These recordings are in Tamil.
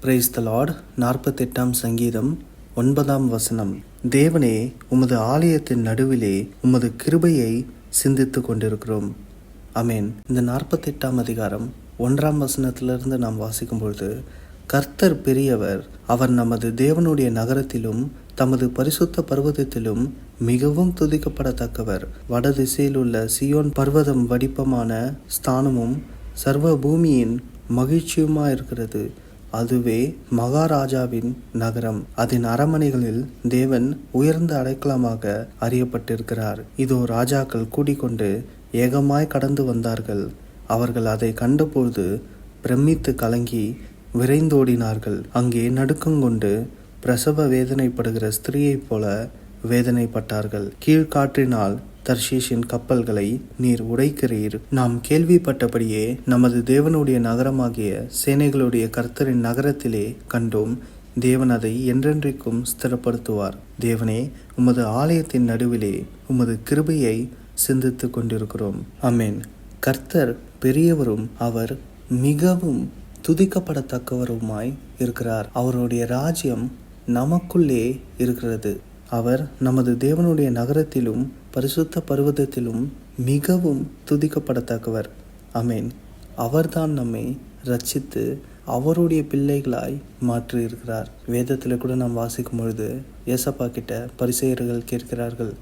Praise the Lord. 48ஆம் சங்கீதம் 9ஆம் வசனம். தேவனே, உமது ஆலயத்தின் நடுவிலே உமது கிருபையை சிந்தித்து கொண்டிருக்கிறோம். ஆமேன். இந்த 48ஆம் அதிகாரம் 1ஆம் வசனத்திலிருந்து நாம் வாசிக்கும் பொழுது, கர்த்தர் பெரியவர், அவர் நமது தேவனுடைய நகரத்திலும் தமது பரிசுத்த பர்வதத்திலும் மிகவும் துதிக்கப்படத்தக்கவர். வடதிசையில் உள்ள சியோன் பர்வதம் வடிப்பமான ஸ்தானமும் சர்வ பூமியின் மகிழ்ச்சியுமாயிருக்கிறது. அதுவே மகாராஜாவின் நகரம். அதன் அரண்மனைகளில் தேவன் உயர்ந்த அடைக்கலமாக அறியப்பட்டிருக்கிறார். இதோ ராஜாக்கள் கூடிக்கொண்டு ஏகமாய் கடந்து வந்தார்கள். அவர்கள் அதை கண்டபொழுது பிரமித்து கலங்கி விரைந்தோடினார்கள். அங்கே நடுக்கங்கொண்டு பிரசவ வேதனைப்படுகிற ஸ்திரீயைப் போல வேதனைப்பட்டார்கள். கீழ்காற்றினால் தர்ஷீஷின் கப்பல்களை நீர் உடைக்கிறீர். நாம் கேள்விப்பட்டபடியே நமது தேவனுடைய நகரமாகிய சேனைகளுடைய கர்த்தரின் நகரத்திலே கண்டோம். தேவன் அதை என்றென்றைக்கும் ஸ்திரப்படுத்துவார். தேவனே, உமது ஆலயத்தின் நடுவிலே உமது கிருபையை சிந்தித்து கொண்டிருக்கிறோம். ஆமேன். கர்த்தர் பெரியவரும் அவர் மிகவும் துதிக்கப்படத்தக்கவருமாய் இருக்கிறார். அவருடைய ராஜ்யம் நமக்குள்ளே இருக்கிறது. அவர் நமது தேவனுடைய நகரத்திலும் பரிசுத்த பர்வதத்திலும் மிகவும் துதிக்கப்படத்தக்கவர். ஆமேன். அவர்தான் நம்மை ரட்சித்து அவருடைய பிள்ளைகளாய் மாற்றியிருக்கிறார். வேதத்தில் கூட நாம் வாசிக்கும் பொழுது ஏசப்பா கிட்ட பரிசேயர்கள் கேட்கிறார்கள்,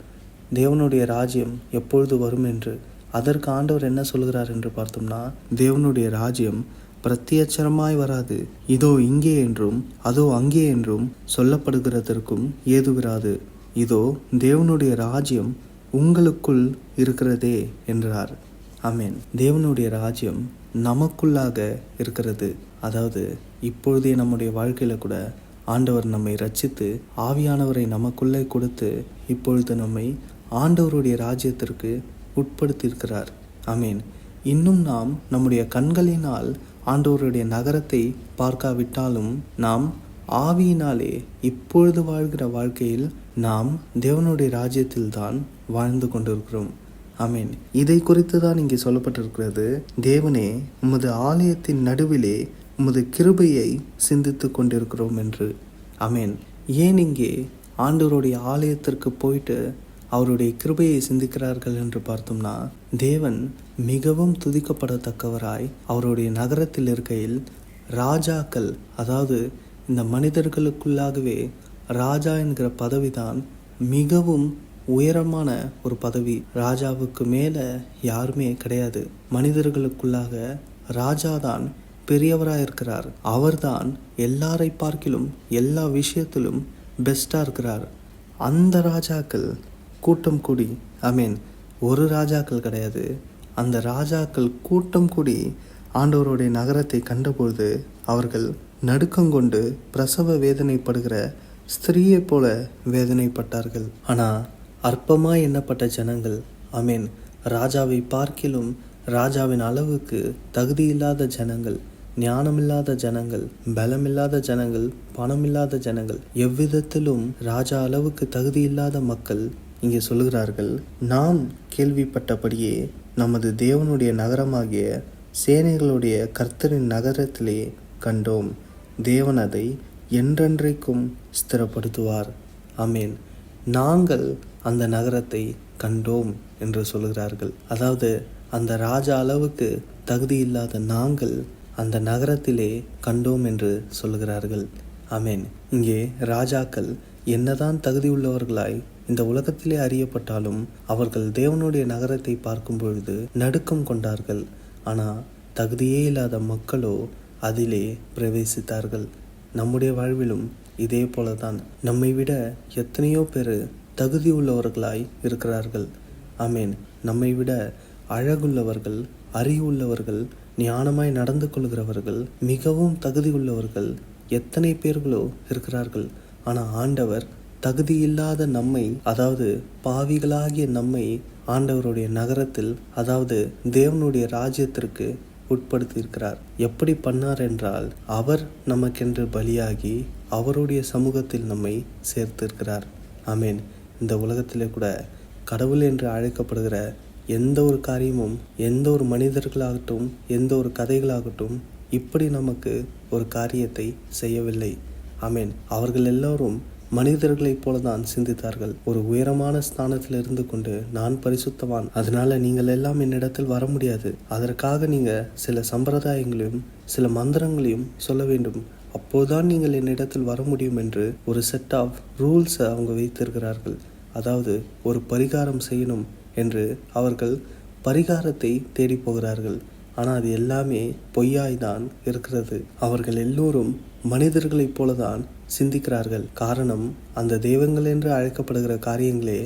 தேவனுடைய ராஜ்யம் எப்பொழுது வரும் என்று. அதற்கு ஆண்டவர் என்ன சொல்கிறார் என்று பார்த்தோம்னா, தேவனுடைய ராஜ்யம் பிரத்யட்சரமாய் வராது, இதோ இங்கே என்றும் அதோ அங்கே என்றும் சொல்லப்படுகிறதற்கும் ஏதுவிராது. இதோ தேவனுடைய ராஜ்யம் உங்களுக்குள் இருக்கிறதே என்றார். ஆமேன். தேவனுடைய ராஜ்யம் நமக்குள்ளாக இருக்கிறது. அதாவது இப்பொழுதே நம்முடைய வாழ்க்கையில கூட ஆண்டவர் நம்மை ரட்சித்து ஆவியானவரை நமக்குள்ளே கொடுத்து இப்பொழுது நம்மை ஆண்டவருடைய ராஜ்யத்திற்கு உட்படுத்தியிருக்கிறார். ஆமேன். இன்னும் நாம் நம்முடைய கண்களினால் ஆண்டவருடைய நகரத்தை பார்க்காவிட்டாலும் நாம் ஆவியினாலே இப்பொழுது வாழ்கிற வாழ்க்கையில் நாம் தேவனுடைய ராஜ்யத்தில் தான் வாழ்ந்து கொண்டிருக்கிறோம். ஆமேன். இதை குறித்து தான் இங்கே சொல்லப்பட்டிருக்கிறது. தேவனே, உமது ஆலயத்தின் நடுவிலே உமது கிருபையை சிந்தித்து கொண்டிருக்கிறோம் என்று. ஆமேன். ஏன் இங்கே ஆண்டவருடைய ஆலயத்திற்கு போயிட்டு அவருடைய கிருபையை சிந்திக்கிறார்கள் என்று பார்த்தோம்னா, தேவன் மிகவும் துதிக்கப்படத்தக்கவராய் அவருடைய நகரத்தில் இருக்கையில் ராஜாக்கள், அதாவது இந்த மனிதர்களுக்குள்ளாகவே ராஜா என்கிற பதவிதான் மிகவும் உயரமான ஒரு பதவி. ராஜாவுக்கு மேலே யாருமே கிடையாது. மனிதர்களுக்குள்ளாக ராஜாதான் பெரியவராக இருக்கிறார். அவர்தான் எல்லாரை பார்க்கிலும் எல்லா விஷயத்திலும் பெஸ்டாக இருக்கிறார். அந்த ராஜாக்கள் கூட்டம் கூடி, ஆமீன், ஒரு ராஜாக்கள் கிடையாது, அந்த ராஜாக்கள் கூட்டம் கூடி ஆண்டவருடைய நகரத்தை கண்டபொழுது அவர்கள் நடுக்கங்கொண்டு பிரசவ வேதனைப்படுகிற ஸ்திரீயை போல வேதனைப்பட்டார்கள். ஆனால் அற்பமாய் எண்ணப்பட்ட ஜனங்கள், ஆமீன், ராஜாவை பார்க்கிலும் ராஜாவின் அளவுக்கு தகுதியில்லாத ஜனங்கள், ஞானமில்லாத ஜனங்கள், பலமில்லாத ஜனங்கள், பணமில்லாத ஜனங்கள், எவ்விதத்திலும் ராஜா அளவுக்கு தகுதியில்லாத மக்கள் இங்கே சொல்கிறார்கள், நாம் கேள்விப்பட்டபடியே நமது தேவனுடைய நகரமாகிய சேனைகளுடைய கர்த்தரின் நகரத்திலே கண்டோம். தேவன் அதை என்றென்றைக்கும் ஸ்திரப்படுத்துவார். ஆமேன். நாங்கள் அந்த நகரத்தை கண்டோம் என்று சொல்கிறார்கள். அதாவது அந்த ராஜா அளவுக்கு தகுதி இல்லாத நாங்கள் அந்த நகரத்திலே கண்டோம் என்று சொல்கிறார்கள். ஆமேன். இங்கே ராஜாக்கள் என்னதான் தகுதி உள்ளவர்களாய் இந்த உலகத்திலே அறியப்பட்டாலும் அவர்கள் தேவனுடைய நகரத்தை பார்க்கும் பொழுது நடுக்கம் கொண்டார்கள். ஆனால் தகுதியே இல்லாத மக்களோ அதிலே பிரவேசித்தார்கள். நம்முடைய வாழ்விலும் இதே போலதான் நம்மை விட எத்தனையோ பேர் தகுதி உள்ளவர்களாய் இருக்கிறார்கள். ஆமேன். நம்மை விட அழகுள்ளவர்கள், அறிவுள்ளவர்கள், ஞானமாய் நடந்து கொள்கிறவர்கள், மிகவும் தகுதி உள்ளவர்கள் எத்தனை பேர்களோ இருக்கிறார்கள். ஆனால் ஆண்டவர் தகுதி இல்லாத நம்மை, அதாவது பாவிகளாகிய நம்மை ஆண்டவருடைய நகரத்தில், அதாவது தேவனுடைய ராஜ்யத்திற்கு உட்படுத்தியிருக்கிறார். எப்படி பண்ணார் என்றால், அவர் நமக்கென்று பலியாகி அவருடைய சமூகத்தில் நம்மை சேர்த்திருக்கிறார். ஆமேன். இந்த உலகத்திலே கூட கடவுள் என்று அழைக்கப்படுகிற எந்த ஒரு காரியமும், எந்த ஒரு மனிதர்களாகட்டும், எந்த ஒரு கதைகளாகட்டும், இப்படி நமக்கு ஒரு காரியத்தை செய்யவில்லை. ஆமென். அவர்கள் எல்லோரும் மனிதர்களைப் போலதான் சிந்தித்தார்கள். ஒரு உயரமான ஸ்தானத்தில் இருந்து கொண்டு நான் பரிசுத்தவான், அதனால நீங்கள் எல்லாம் என்னிடத்தில் வர முடியாது, அதற்காக நீங்க சில சம்பிரதாயங்களையும் சில மந்திரங்களையும் சொல்ல வேண்டும், அப்போதான் நீங்கள் என்னிடத்தில் வர முடியும் என்று ஒரு செட் ஆஃப் ரூல்ஸை அவங்க வைத்திருக்கிறார்கள். அதாவது ஒரு பரிகாரம் செய்யணும் என்று அவர்கள் பரிகாரத்தை தேடி போகிறார்கள். ஆனால் அது எல்லாமே பொய்யாய்தான் இருக்கிறது. அவர்கள் எல்லோரும் மனிதர்களைப் போலதான் சிந்திக்கிறார்கள். காரணம், அந்த தெய்வங்கள் என்று அழைக்கப்படுகிற காரியங்களே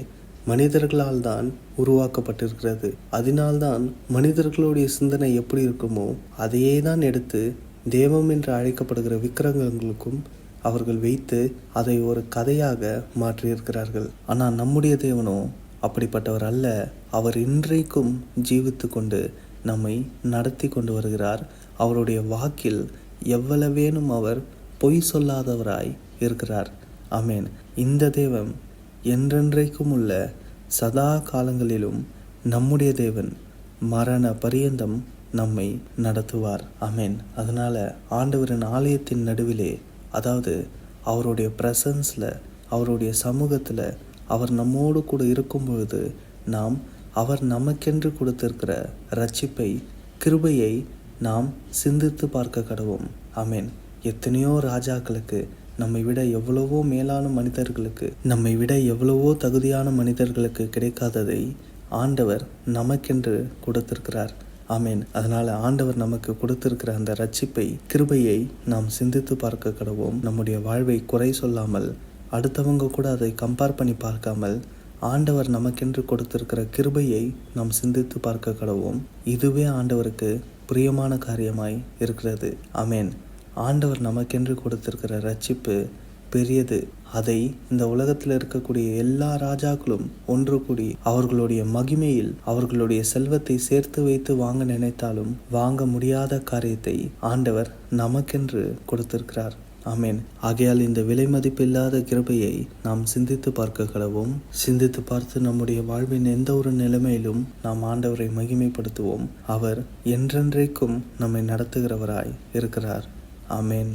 மனிதர்களால் தான் உருவாக்கப்பட்டிருக்கிறது. அதனால்தான் மனிதர்களுடைய சிந்தனை எப்படி இருக்குமோ அதையே தான் எடுத்து தெய்வம் என்று அழைக்கப்படுகிற விக்கிரகங்களுக்கும் அவர்கள் வைத்து அதை ஒரு கதையாக மாற்றியிருக்கிறார்கள். ஆனால் நம்முடைய தேவனோ அப்படிப்பட்டவர் அல்ல. அவர் இன்றைக்கும் ஜீவித்து கொண்டு நம்மை நடத்தி கொண்டு வருகிறார். அவருடைய வாக்கில் எவ்வளவேனும் அவர் பொய் சொல்லாதவராய் இருக்கிறார். ஆமேன். இந்த தேவன் என்றென்றைக்கும் உள்ள சதா காலங்களிலும் நம்முடைய தேவன் மரண பரியந்தம் நம்மை நடத்துவார். ஆமேன். அதனால ஆண்டவரின் ஆலயத்தின் நடுவிலே, அதாவது அவருடைய பிரசன்ஸில், அவருடைய சமூகத்தில் அவர் நம்மோடு கூட இருக்கும் பொழுது நாம் அவர் நமக்கென்று கொடுத்திருக்கிற ரட்சிப்பை, கிருபையை நாம் சிந்தித்து பார்க்க கடவோம். ஆமேன். எத்தனையோ ராஜாக்களுக்கு, நம்மை விட எவ்வளவோ மேலான மனிதர்களுக்கு, நம்மை விட எவ்வளவோ தகுதியான மனிதர்களுக்கு கிடைக்காததை ஆண்டவர் நமக்கென்று கொடுத்திருக்கிறார். ஆமேன். அதனால ஆண்டவர் நமக்கு கொடுத்திருக்கிற அந்த ரட்சிப்பை, கிருபையை நாம் சிந்தித்து பார்க்க கடவோம். நம்முடைய வாழ்வை குறை சொல்லாமல், அடுத்தவங்க கூட அதை கம்பேர் பண்ணி பார்க்காமல், ஆண்டவர் நமக்கென்று கொடுத்திருக்கிற கிருபையை நாம் சிந்தித்து பார்க்க கடவோம். இதுவே ஆண்டவருக்கு பிரியமான காரியமாய் இருக்கிறது. ஆமேன். ஆண்டவர் நமக்கென்று கொடுத்திருக்கிற ரட்சிப்பு பெரியது. அதை இந்த உலகத்தில் இருக்கக்கூடிய எல்லா ராஜாக்களும் ஒன்று கூடி அவர்களுடைய மகிமையில் அவர்களுடைய செல்வத்தை சேர்த்து வைத்து வாங்க நினைத்தாலும் வாங்க முடியாத காரியத்தை ஆண்டவர் நமக்கென்று கொடுத்திருக்கிறார். ஆமேன். ஆகையால் இந்த விலை மதிப்பில்லாத கிருபையை நாம் சிந்தித்து பார்க்க கடவோம். சிந்தித்து பார்த்து நம்முடைய வாழ்வின் எந்த ஒரு நிலைமையிலும் நாம் ஆண்டவரை மகிமைப்படுத்துவோம். அவர் என்றென்றைக்கும் நம்மை நடத்துகிறவராய் இருக்கிறார். ஆமேன்.